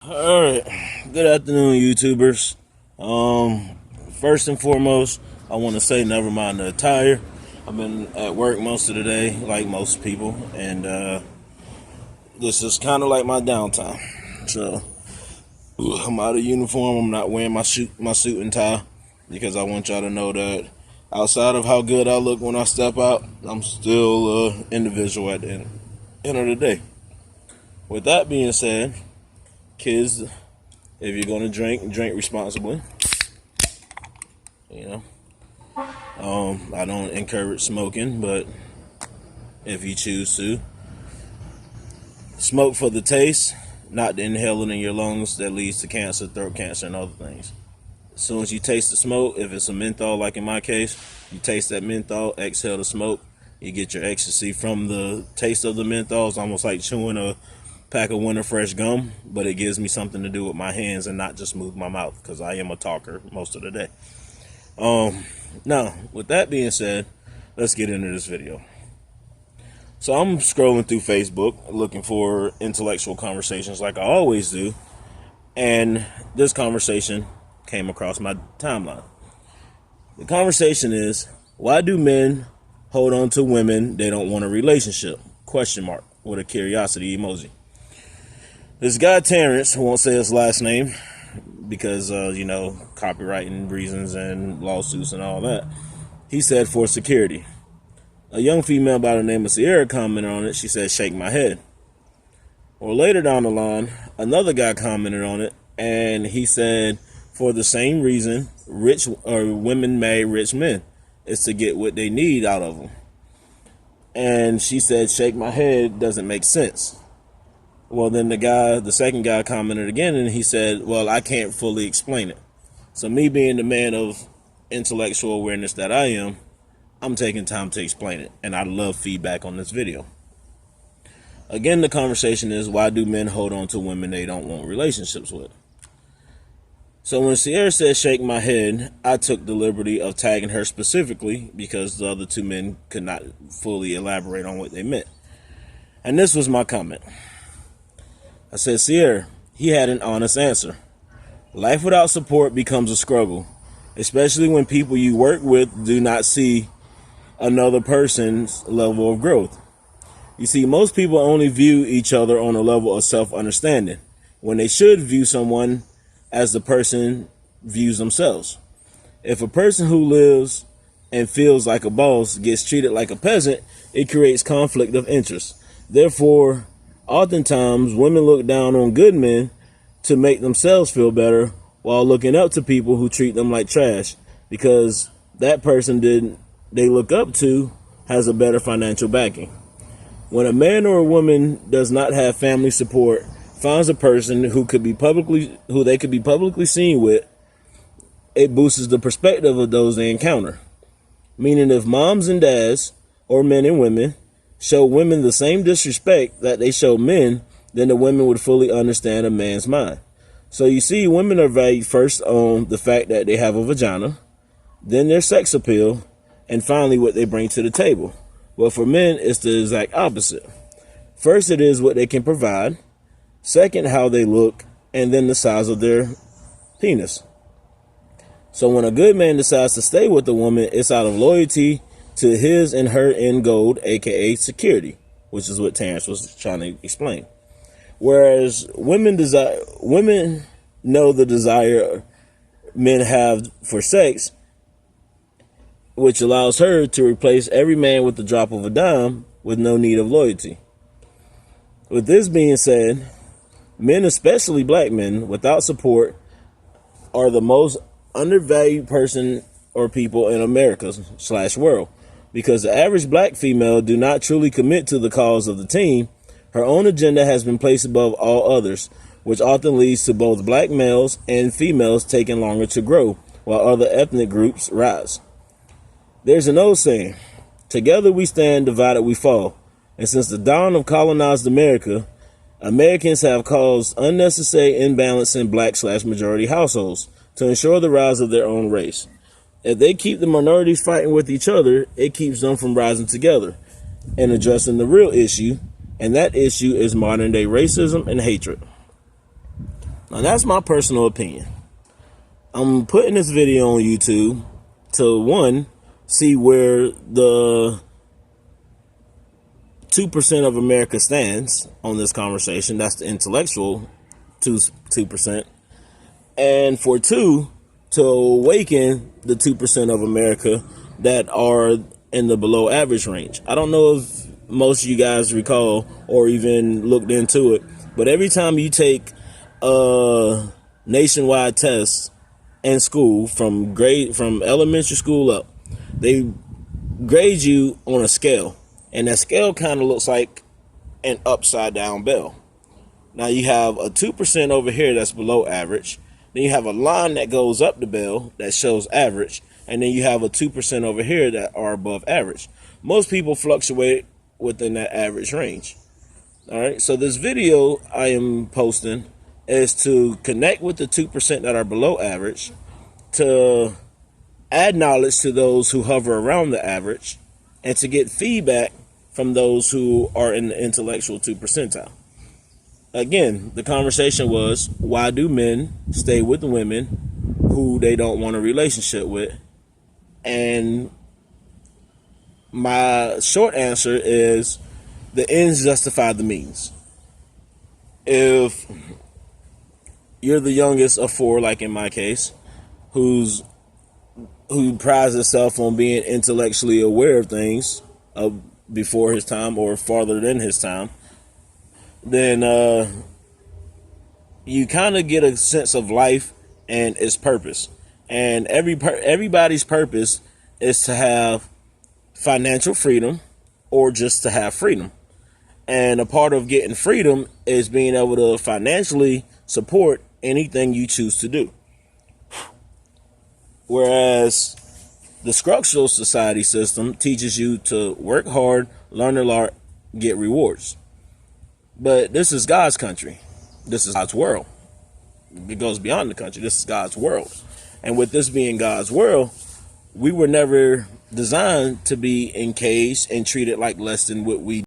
All right. Good afternoon, YouTubers. First and foremost, I want to say never mind the attire. I've been at work most of the day, like most people, and this is kind of like my downtime. So I'm out of uniform. I'm not wearing my suit and tie because I want y'all to know that outside of how good I look when I step out, I'm still an individual at the end of the day. With that being said, kids, if you're gonna drink responsibly. You know, I don't encourage smoking, but if you choose to, smoke for the taste, not to inhale it in your lungs. That leads to cancer, throat cancer, and other things. As soon as you taste the smoke, if it's a menthol, like in my case, you taste that menthol, exhale the smoke, you get your ecstasy from the taste of the menthol. It's almost like chewing a pack of Winter Fresh gum, but it gives me something to do with my hands and not just move my mouth, because I am a talker most of the day. Now, with that being said, let's get into this video. So I'm scrolling through Facebook looking for intellectual conversations like I always do, and this conversation came across my timeline. The conversation is, why do men hold on to women they don't want a relationship? Question mark with a curiosity emoji. This guy Terrence, who won't say his last name because copywriting reasons and lawsuits and all that, he said for security. A young female by the name of Sierra commented on it. She said, shake my head. Or later down the line, another guy commented on it, and he said, for the same reason women marry rich men, is to get what they need out of them. And she said, shake my head doesn't make sense. Well, then the second guy commented again, and he said, well, I can't fully explain it. So me being the man of intellectual awareness that I am, I'm taking time to explain it, and I love feedback on this video. Again, the conversation is, why do men hold on to women they don't want relationships with? So when Sierra said shake my head, I took the liberty of tagging her specifically because the other two men could not fully elaborate on what they meant. And this was my comment. I said, Sierra, he had an honest answer. Life without support becomes a struggle, especially when people you work with do not see another person's level of growth. You see, most people only view each other on a level of self-understanding, when they should view someone as the person views themselves. If a person who lives and feels like a boss gets treated like a peasant, it creates conflict of interest. Therefore, oftentimes women look down on good men to make themselves feel better while looking up to people who treat them like trash, because that person they look up to has a better financial backing. When a man or a woman does not have family support, finds a person who they could be publicly seen with, it boosts the perspective of those they encounter. Meaning, if moms and dads, or men and women, show women the same disrespect that they show men, then the women would fully understand a man's mind. So you see, women are valued first on the fact that they have a vagina, then their sex appeal, and finally what they bring to the table. Well, for men, it's the exact opposite. First, it is what they can provide. Second, how they look, and then the size of their penis. So when a good man decides to stay with a woman, it's out of loyalty to his and her end goal, aka security, which is what Terrence was trying to explain. Whereas women know the desire men have for sex, which allows her to replace every man with the drop of a dime with no need of loyalty. With this being said, men, especially black men, without support are the most undervalued person or people in America/world, because the average black female do not truly commit to the cause of the team. Her own agenda has been placed above all others, which often leads to both black males and females taking longer to grow, while other ethnic groups rise. There's an old saying, together we stand, divided we fall. And since the dawn of colonized America, Americans have caused unnecessary imbalance in black/majority households to ensure the rise of their own race. If they keep the minorities fighting with each other, it keeps them from rising together and addressing the real issue, and that issue is modern day racism and hatred. Now that's my personal opinion. I'm putting this video on YouTube to, one, see where the 2% of America stands on this conversation. That's the intellectual 2%. And for two, to awaken the 2% of America that are in the below average range. I don't know if most of you guys recall or even looked into it, but every time you take a nationwide test in school, from elementary school up, they grade you on a scale, and that scale kind of looks like an upside down bell. Now you have a 2% over here that's below average. Then you have a line that goes up the bell that shows average, and then you have a 2% over here that are above average. Most people fluctuate within that average range. All right, so this video I am posting is to connect with the 2% that are below average, to add knowledge to those who hover around the average, and to get feedback from those who are in the intellectual 2 percentile. Again, the conversation was, why do men stay with women who they don't want a relationship with? And my short answer is, the ends justify the means. If you're the youngest of four, like in my case, who prides himself on being intellectually aware of things before his time or farther than his time, then you kind of get a sense of life and its purpose. And everybody's purpose is to have financial freedom or just to have freedom. And a part of getting freedom is being able to financially support anything you choose to do. Whereas the structural society system teaches you to work hard, learn a lot, get rewards. But this is God's country. This is God's world. It goes beyond the country. This is God's world. And with this being God's world, we were never designed to be encaged and treated like less than what we